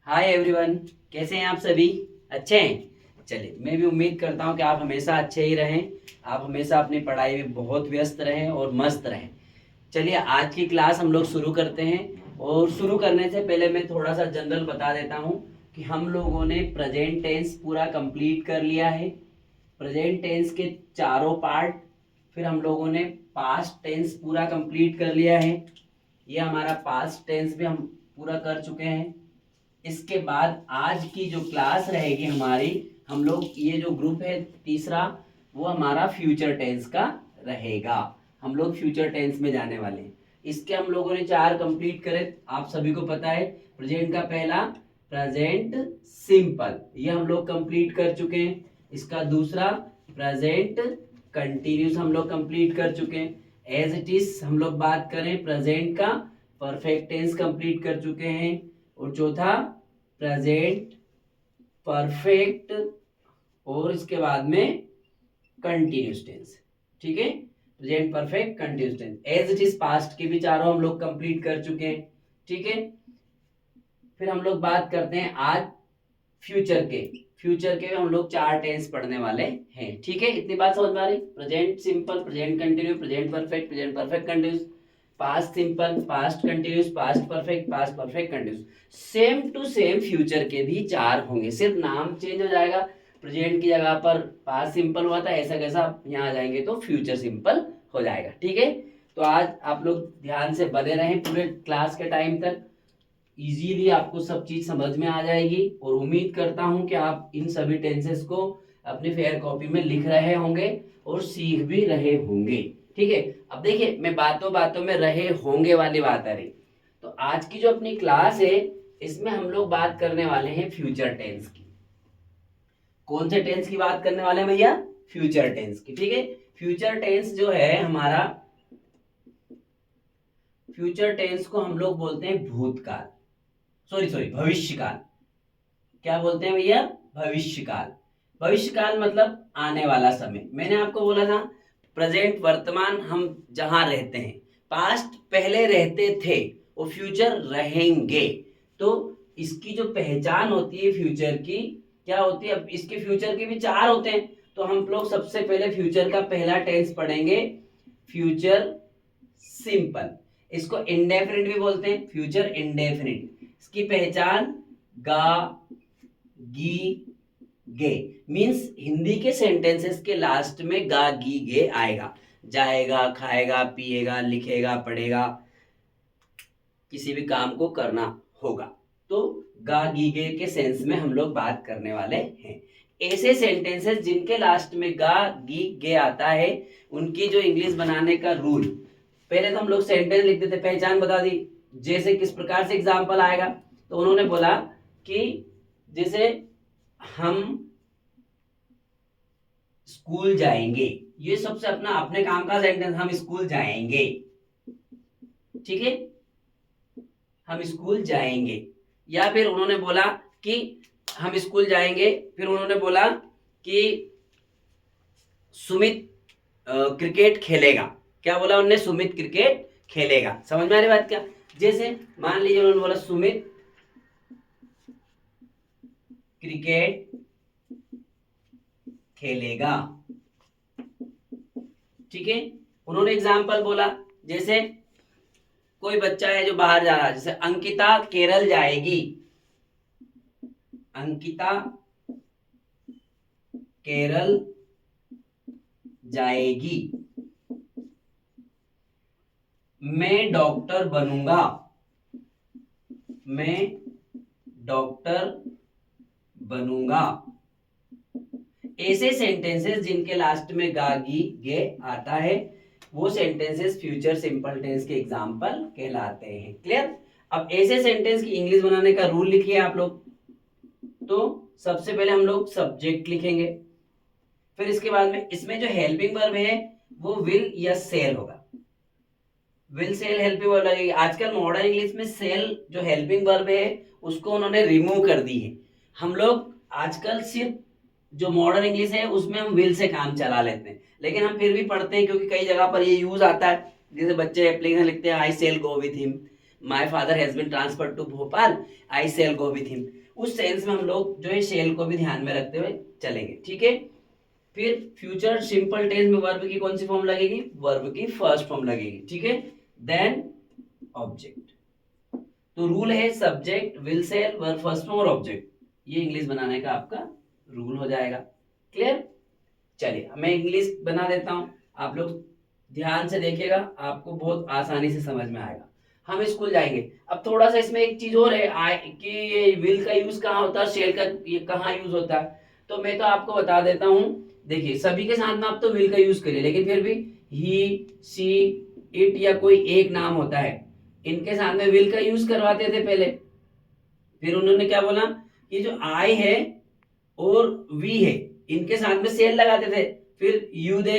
Hi everyone, कैसे हैं आप सभी? अच्छे हैं। चलिए, मैं भी उम्मीद करता हूं कि आप हमेशा अच्छे ही रहें। आप हमेशा अपनी पढ़ाई में बहुत व्यस्त रहें और मस्त रहें। चलिए, आज की क्लास हम लोग शुरू करते हैं। और शुरू करने से पहले मैं थोड़ा सा जनरल बता देता हूं कि हम लोगों ने प्रेजेंट टेंस पूरा कंप्लीट कर लिया है। प्रेजेंट टेंस के चारों पार्ट। फिर हम लोगों ने पास्ट टेंस पूरा कंप्लीट कर लिया है। ये हमारा पास्ट टेंस भी हम पूरा कर चुके हैं। इसके बाद आज की जो क्लास रहेगी हमारी, हम लोग ये जो ग्रुप है तीसरा, वो हमारा फ्यूचर टेंस का रहेगा। हम लोग फ्यूचर टेंस में जाने वाले हैं। इसके हम लोगों ने चार कंप्लीट करे, आप सभी को पता है। प्रेजेंट का पहला प्रेजेंट सिंपल, ये हम लोग कंप्लीट कर चुके हैं। इसका दूसरा प्रेजेंट कंटिन्यूस हम लोग कंप्लीट कर चुके हैं। एज इट इज हम लोग बात करें प्रेजेंट का परफेक्ट टेंस कंप्लीट कर चुके हैं। और चौथा प्रेजेंट परफेक्ट, और इसके बाद में कंटिन्यूस टेंस। ठीक है, present perfect continuous tense. As it is past के भी चारों हम लोग कंप्लीट कर चुके हैं। ठीक है, फिर हम लोग बात करते हैं आज फ्यूचर के। फ्यूचर के हम लोग चार टेंस पढ़ने वाले हैं। ठीक है, इतनी बात समझ में आ रही? Present simple, present continue, present perfect, present perfect continuous, past simple, past continuous, past perfect, past perfect continuous. Same to same future के भी चार होंगे, सिर्फ नाम चेंज हो जाएगा। प्रेजेंट की जगह पर पास्ट सिंपल हुआ था, ऐसा कैसा आप यहाँ आ जाएंगे तो फ्यूचर सिंपल हो जाएगा। ठीक है, तो आज आप लोग ध्यान से बने रहें पूरे क्लास के टाइम तक। इजीली आपको सब चीज समझ में आ जाएगी और उम्मीद करता हूं कि आप इन सभी टेंसेस को अपनी फेयर कॉपी में लिख रहे होंगे और सीख भी रहे होंगे। ठीक है, अब देखिए, मैं बातों बातों में रहे होंगे वाली बात आ रही। तो आज की जो अपनी क्लास है, इसमें हम लोग बात करने वाले हैं फ्यूचर टेंस की। कौन से टेंस की बात करने वाले हैं भैया? फ्यूचर टेंस की। ठीक है, फ्यूचर टेंस जो है हमारा, फ्यूचर टेंस को हम लोग बोलते हैं भूतकाल, सॉरी सॉरी भविष्यकाल। क्या बोलते हैं भैया? भविष्यकाल। भविष्यकाल मतलब आने वाला समय। मैंने आपको बोला था प्रेजेंट वर्तमान हम जहां रहते हैं, पास्ट पहले रहते थे, वो फ्यूचर रहेंगे। तो इसकी जो पहचान होती है फ्यूचर की, क्या होती है? अब इसके फ्यूचर के भी चार होते हैं, तो हम लोग सबसे पहले फ्यूचर का पहला टेंस पढ़ेंगे, फ्यूचर सिंपल। इसको इंडेफिनिट भी बोलते हैं, फ्यूचर इंडेफिनिट। इसकी पहचान गा गी गे, मीन्स हिंदी के सेंटेंसेस के लास्ट में गा गी गे आएगा। जाएगा, खाएगा, पिएगा, लिखेगा, पढ़ेगा, किसी भी काम को करना होगा, तो गा गी गे के सेंस में हम लोग बात करने वाले हैं। ऐसे सेंटेंसेस जिनके लास्ट में गा गी गे आता है, उनकी जो इंग्लिश बनाने का रूल, पहले तो हम लोग सेंटेंस लिखते थे, पहचान बता दी। जैसे किस प्रकार से एग्जाम्पल आएगा, तो उन्होंने बोला कि जैसे हम स्कूल जाएंगे, ये सबसे अपना अपने काम का सेंटेंस, हम स्कूल जाएंगे। ठीक है, हम स्कूल जाएंगे। या फिर उन्होंने बोला कि हम स्कूल जाएंगे, फिर उन्होंने बोला कि सुमित क्रिकेट खेलेगा। क्या बोला उन्होंने? सुमित क्रिकेट खेलेगा। समझ में आ रही बात क्या? जैसे मान लीजिए उन्होंने बोला सुमित क्रिकेट खेलेगा। ठीक है, उन्होंने एग्जाम्पल बोला, जैसे कोई बच्चा है जो बाहर जा रहा है, जैसे अंकिता केरल जाएगी। अंकिता केरल जाएगी। मैं डॉक्टर बनूंगा। मैं डॉक्टर बनूंगा। ऐसे सेंटेंसेस जिनके लास्ट में गा गी गे आता है, वो सेंटेंसेस फ्यूचर सिंपल टेंस के एग्जाम्पल कहलाते हैं। क्लियर? अब ऐसे सेंटेंस की इंग्लिश बनाने का रूल लिखिए आप लोग। तो सबसे पहले हम लोग सब्जेक्ट लिखेंगे, फिर इसके बाद में इसमें जो हेल्पिंग वर्ब है वो विल या सेल होगा। विल सेल हेल्पिंग वर्ब लगेगी। आजकल मॉडर्न इंग्लिश में सेल जो हेल्पिंग वर्ब है उसको उन्होंने रिमूव कर दी है। हम लोग आजकल सिर्फ जो मॉडर्न इंग्लिश है उसमें हम विल से काम चला लेते हैं, लेकिन हम फिर भी पढ़ते हैं क्योंकि कई जगह पर ये यूज आता है। जैसे बच्चे एप्लीकेशन लिखते हैं, I shall go with him, my father has been transferred to Bhopal, I shall go with him. उस सेंस में हम लोग जो है शैल को भी ध्यान में रखते हुए चलेंगे, ठीक है। फिर फ्यूचर सिंपल टेंस में वर्ब की कौन सी फॉर्म लगेगी, वर्ब की फर्स्ट फॉर्म लगेगी, ठीक है। देन ऑब्जेक्ट, तो रूल है subject will shall verb first form और ऑब्जेक्ट, ये इंग्लिश बनाने का आपका रूल हो जाएगा। क्लियर? चलिए मैं इंग्लिश बना देता हूं, आप लोग ध्यान से देखिएगा, आपको बहुत आसानी से समझ में आएगा। हम स्कूल जाएंगे, अब थोड़ा सा इसमें एक चीज और है कि ये विल का यूज कहाँ होता है, शेल का ये कहाँ यूज होता है, तो मैं तो आपको बता देता हूँ। देखिए सभी के साथ में आप तो विल का यूज करिए, लेकिन फिर भी ही, सी, इट या कोई एक नाम होता है, इनके साथ में विल का यूज करवाते थे पहले। फिर उन्होंने क्या बोला कि जो आई है और वी है इनके साथ में सेल लगाते थे, फिर यू दे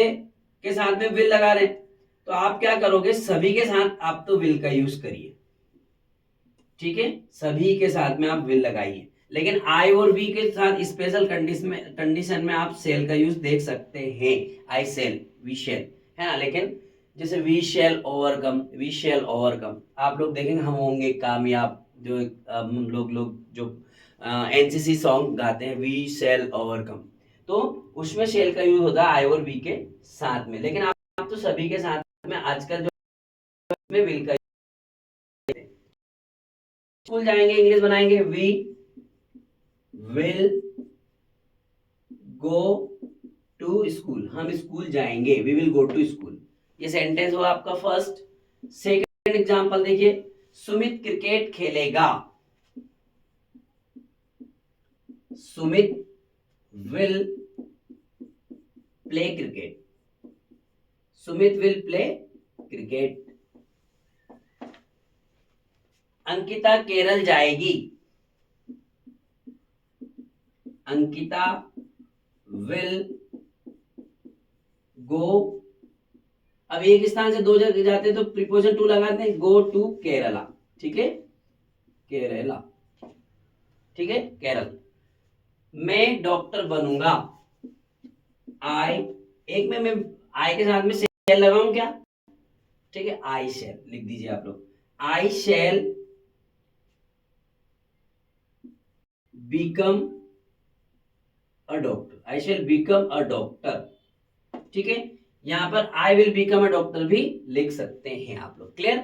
के साथ में विल लगा रहे, तो आप क्या करोगे, सभी के साथ आप तो विल का यूज करिए, ठीक है, सभी के साथ में आप विल लगाइए। लेकिन आई और वी के साथ स्पेशल कंडीशन में आप सेल का यूज देख सकते हैं, आई सेल, वी शेल, है ना। लेकिन जैसे we shall overcome, we shall overcome, आप लोग देखेंगे हम होंगे कामयाब, जो हम लोग जो एनसीसी सॉन्ग गाते हैं, वी शेल ओवरकम, तो उसमें शेल का यूज होता है आई और वी के साथ में। लेकिन आप तो सभी के साथ में आजकल जो में विल का, स्कूल जाएंगे इंग्लिश बनाएंगे, we will go to school, हम स्कूल जाएंगे, we will go to school, ये सेंटेंस हुआ आपका फर्स्ट। सेकंड एग्जांपल देखिए, सुमित क्रिकेट खेलेगा, Sumit will play cricket, Sumit will play cricket. Ankita Kerala जाएगी, अंकिता विल गो, अब एक स्थान से दो जगह जाते हैं तो प्रीपोजिशन टू लगाते हैं, गो टू केरला, ठीक है, केरला, ठीक है, केरल। मैं डॉक्टर बनूंगा, आई, एक में मैं आई के साथ में शेल लगाऊं क्या, ठीक है, आई शेल लिख दीजिए आप लोग, I shall become a doctor, I shall become a doctor, ठीक है। यहां पर I will become a doctor भी लिख सकते हैं आप लोग। क्लियर?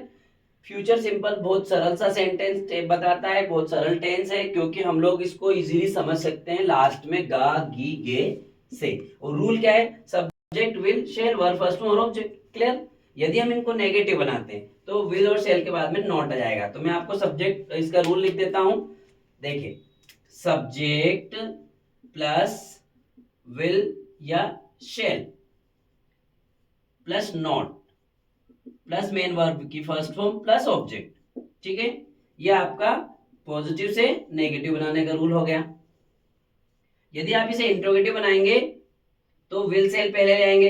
फ्यूचर सिंपल बहुत सरल सा सेंटेंस बताता है, बहुत सरल टेंस है, क्योंकि हम लोग इसको इजीली समझ सकते हैं लास्ट में गा गी गे से। और रूल क्या है, subject will shell verb first form और ऑब्जेक्ट। क्लियर? यदि हम इनको नेगेटिव बनाते हैं तो विल और शेल के बाद में नॉट आ जाएगा, तो मैं आपको सब्जेक्ट इसका रूल लिख देता हूं। देखिए सब्जेक्ट प्लस विल या shell plus not plus main verb की फर्स्ट फॉर्म प्लस ऑब्जेक्ट, ठीक है, ये आपका पॉजिटिव से नेगेटिव बनाने का रूल हो गया। यदि आप इसे इंट्रोगेटिव बनाएंगे तो विल सेल पहले ले आएंगे,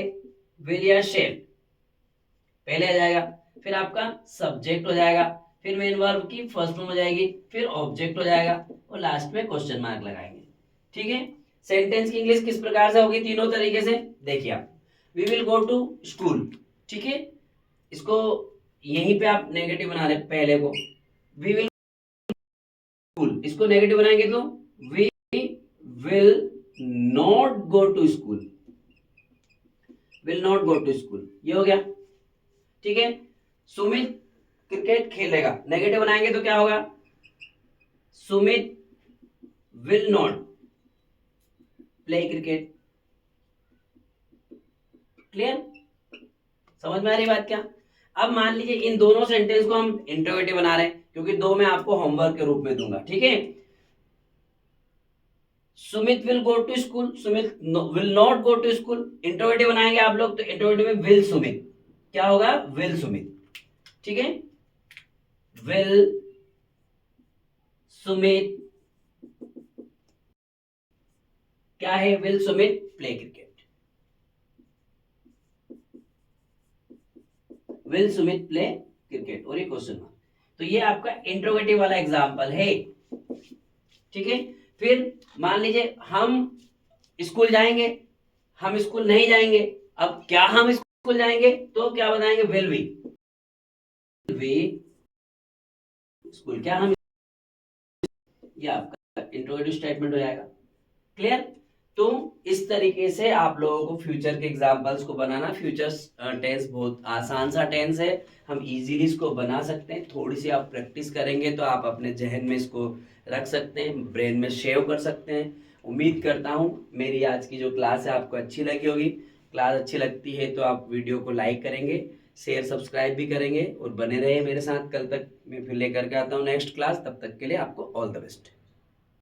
विल या शेल पहले आ जाएगा, फिर आपका सब्जेक्ट हो जाएगा, फिर मेन वर्ब की फर्स्ट फॉर्म हो जाएगी, फिर ऑब्जेक्ट हो जाएगा और लास्ट में क्वेश्चन मार्क लगाएंगे, ठीक है। सेंटेंस की इंग्लिश किस प्रकार से होगी, तीनों तरीके से देखिए आप, we will go to school, ठीक है, इसको यहीं पे आप नेगेटिव बना रहे पहले को, वी विल स्कूल, इसको नेगेटिव बनाएंगे तो we will not go to school, will not go to school, ये हो गया, ठीक है। सुमित क्रिकेट खेलेगा, नेगेटिव बनाएंगे तो क्या होगा, Sumit will not play cricket. Clear? समझ में आ रही बात क्या? अब मान लीजिए इन दोनों सेंटेंस को हम इंटरोगेटिव बना रहे हैं, क्योंकि दो मैं आपको होमवर्क के रूप में दूंगा, ठीक है। Sumit will go to school, Sumit will not go to school, interrogative बनाएंगे आप लोग तो इंटरोगेटिव में विल सुमित, क्या होगा, विल सुमित, ठीक है, विल सुमित, क्या है, will Sumit play cricket, will Sumit play cricket और ये क्वेश्चन मार्क, तो ये आपका इंट्रोगेटिव वाला एग्जांपल है, ठीक है। फिर मान लीजिए हम स्कूल जाएंगे, हम स्कूल नहीं जाएंगे, अब क्या हम स्कूल जाएंगे तो क्या बताएंगे, विल वी स्कूल। क्या हम, ये आपका इंट्रोगेटिव स्टेटमेंट हो जाएगा। क्लियर? तो इस तरीके से आप लोगों को फ्यूचर के एग्जांपल्स को बनाना, फ्यूचर टेंस बहुत आसान सा टेंस है, हम इजीली इसको बना सकते हैं। थोड़ी सी आप प्रैक्टिस करेंगे तो आप अपने जहन में इसको रख सकते हैं, ब्रेन में सेव कर सकते हैं। उम्मीद करता हूँ मेरी आज की जो क्लास है आपको अच्छी लगी होगी। क्लास अच्छी लगती है तो आप वीडियो को लाइक करेंगे, शेयर सब्सक्राइब भी करेंगे और बने रहे मेरे साथ। कल तक मैं फिर लेकर के आता हूँ नेक्स्ट क्लास, तब तक के लिए आपको ऑल द बेस्ट।